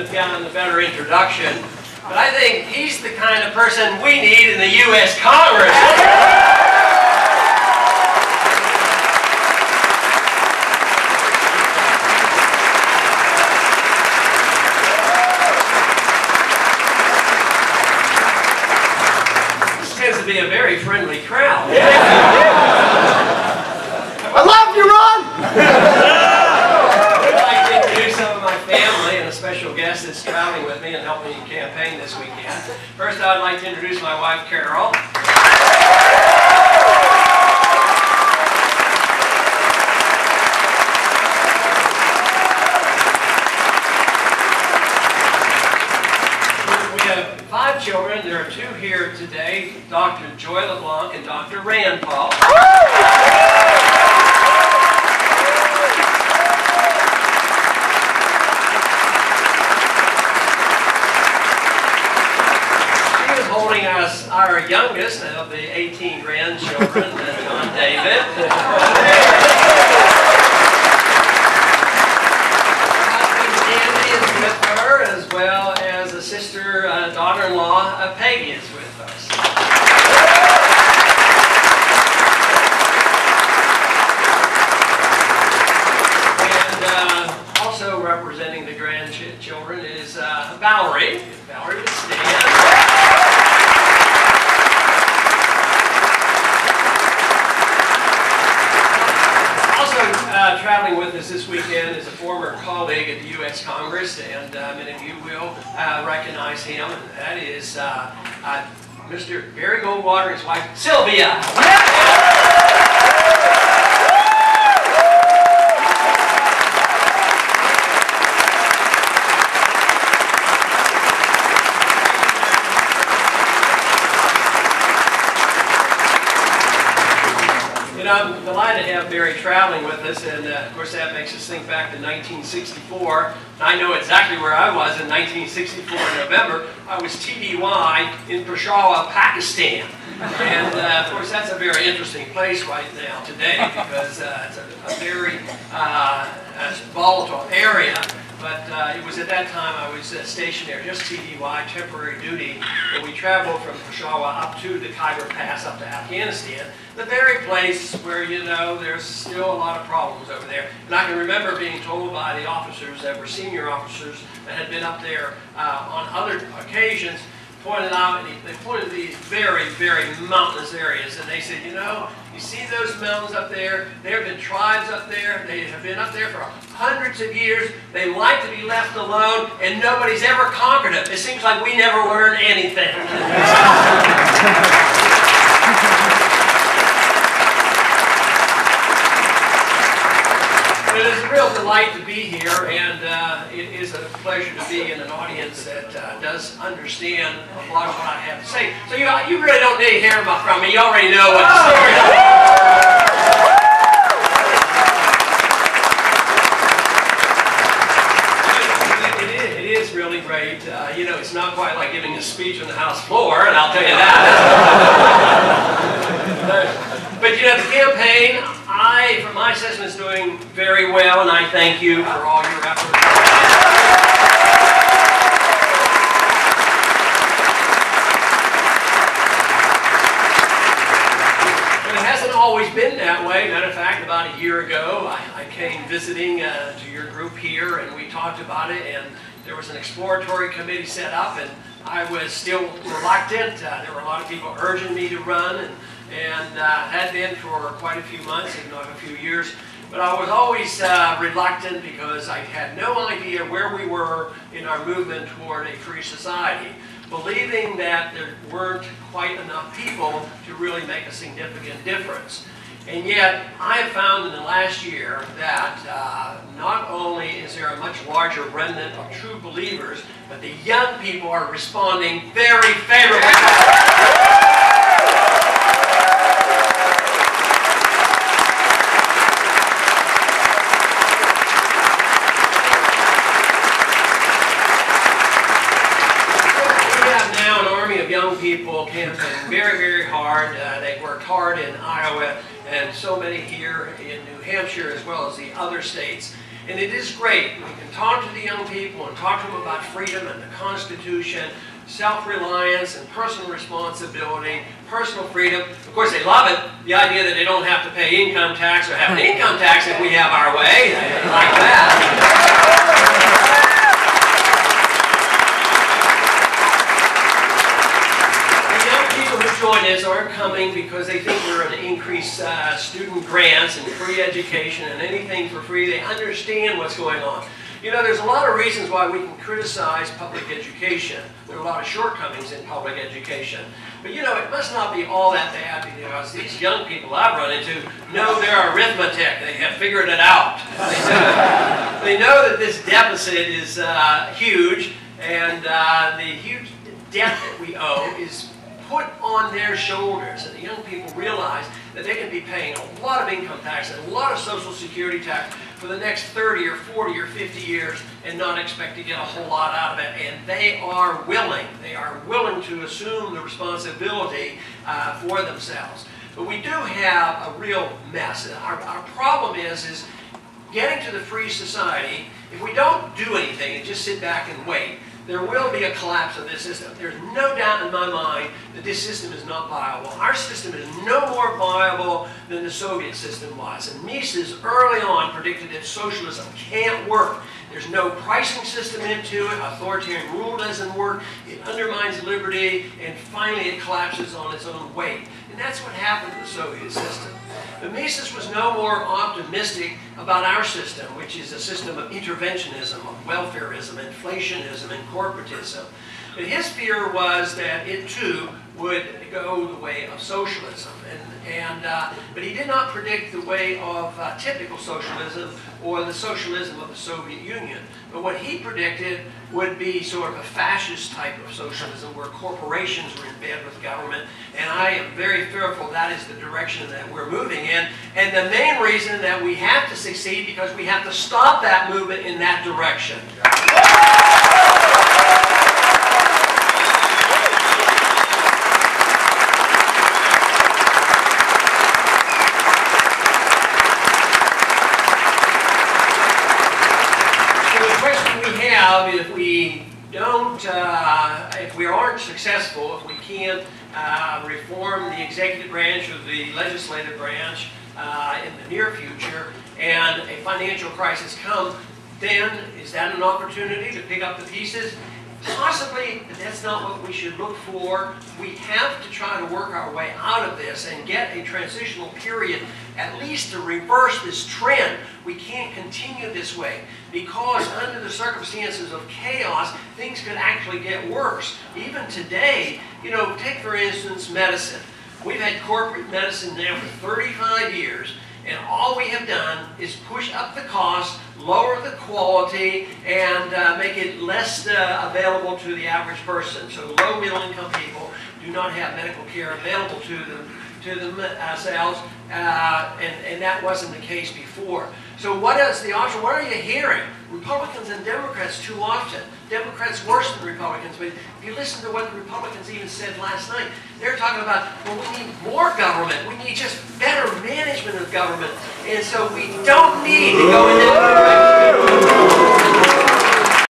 have gotten a better introduction, but I think he's the kind of person we need in the U.S. Congress. This tends to be a very friendly crowd. I love you, Ron! I'd like to introduce some of my family and a special guest that's traveling with me and helping me campaign this weekend. First, I'd like to introduce my wife, Carol. We have 5 children. There are 2 here today, Dr. Joy LeBlanc and Dr. Rand Paul. Holding us our youngest of the 18 grandchildren, John David. Andy is with her, as well as a sister, daughter-in-law, Peggy is with us. And also representing the grandchildren is Valerie. Valerie would stand. Traveling with us this weekend is a former colleague at the U.S. Congress, and many of you will recognize him, and that is Mr. Barry Goldwater and his wife, Sylvia. I'm delighted to have Barry traveling with us, and of course that makes us think back to 1964. I know exactly where I was in 1964 in November. I was TDY in Peshawar, Pakistan. And of course that's a very interesting place right now today, because it's a very volatile area. But it was at that time I was stationed there, just TDY, temporary duty, and we traveled from Peshawar up to the Khyber Pass, up to Afghanistan, the very place where, you know, there's still a lot of problems over there. And I can remember being told by the officers that were senior officers that had been up there on other occasions, pointed out, and they pointed to these very, very mountainous areas, and they said, you know, you see those mountains up there? There have been tribes up there. They have been up there for hundreds of years. They like to be left alone, and nobody's ever conquered them. It seems like we never learn anything. It is a real delight to be here, and it is a pleasure to be in an audience that does understand a lot of what I have to say. So you really don't need to hear from me. You already know what the story is. It is really great. You know, it's not quite like giving a speech on the House floor, and I'll tell you that. But you know, the campaign, from my assessment, is doing very well, and I thank you for all your efforts. But it hasn't always been that way. Matter of fact, about a year ago, I came visiting to your group here, and we talked about it, and there was an exploratory committee set up, and I was still reluctant. There were a lot of people urging me to run, and had been for quite a few months, if not a few years. But I was always reluctant, because I had no idea where we were in our movement toward a free society, believing that there weren't quite enough people to really make a significant difference. And yet, I have found in the last year that not only is there a much larger remnant of true believers, but the young people are responding very favorably. Young people campaign very, very hard. They worked hard in Iowa, and so many here in New Hampshire, as well as the other states. And it is great. We can talk to the young people and talk to them about freedom and the Constitution, self-reliance and personal responsibility, personal freedom. Of course, they love it, the idea that they don't have to pay income tax or have an income tax if we have our way. They like that. Join us aren't coming because they think we're going to increase student grants and free education and anything for free. They understand what's going on. You know, there's a lot of reasons why we can criticize public education. There are a lot of shortcomings in public education. But you know, it must not be all that bad because these young people I've run into know their arithmetic. They have figured it out. They know that this deficit is huge, and the huge debt that we owe is put on their shoulders, and the young people realize that they can be paying a lot of income tax and a lot of Social Security tax for the next 30 or 40 or 50 years and not expect to get a whole lot out of it. And they are willing to assume the responsibility for themselves. But we do have a real mess. Our problem is getting to the free society. If we don't do anything and just sit back and wait, there will be a collapse of this system. There's no doubt in my mind that this system is not viable. Our system is no more viable than the Soviet system was. And Mises early on predicted that socialism can't work. There's no pricing system into it. Authoritarian rule doesn't work. It undermines liberty. And finally it collapses on its own weight. And that's what happened to the Soviet system. But Mises was no more optimistic about our system, which is a system of interventionism, of welfarism, inflationism, and corporatism. But his fear was that it too would go the way of socialism. But he did not predict the way of typical socialism or the socialism of the Soviet Union. But what he predicted would be sort of a fascist type of socialism where corporations were in bed with government. And I am very fearful that is the direction that we're moving in. And the main reason that we have to succeed because we have to stop that movement in that direction. If we don't, if we aren't successful, if we can't reform the executive branch or the legislative branch in the near future, and a financial crisis comes, then is that an opportunity to pick up the pieces? Possibly, but that's not what we should look for. We have to try to work our way out of this and get a transitional period, at least to reverse this trend. We can't continue this way because under the circumstances of chaos, things could actually get worse. Even today, you know, take for instance medicine. We've had corporate medicine now for 35 years, and all we have done is push up the cost, lower the quality, and make it less available to the average person. So low middle income people do not have medical care available to themselves, and that wasn't the case before. So what is the option? What are you hearing? Republicans and Democrats too often. Democrats worse than Republicans. But if you listen to what the Republicans even said last night, they're talking about, well, we need more government. We need just better management of government. And so we don't need to go in that direction.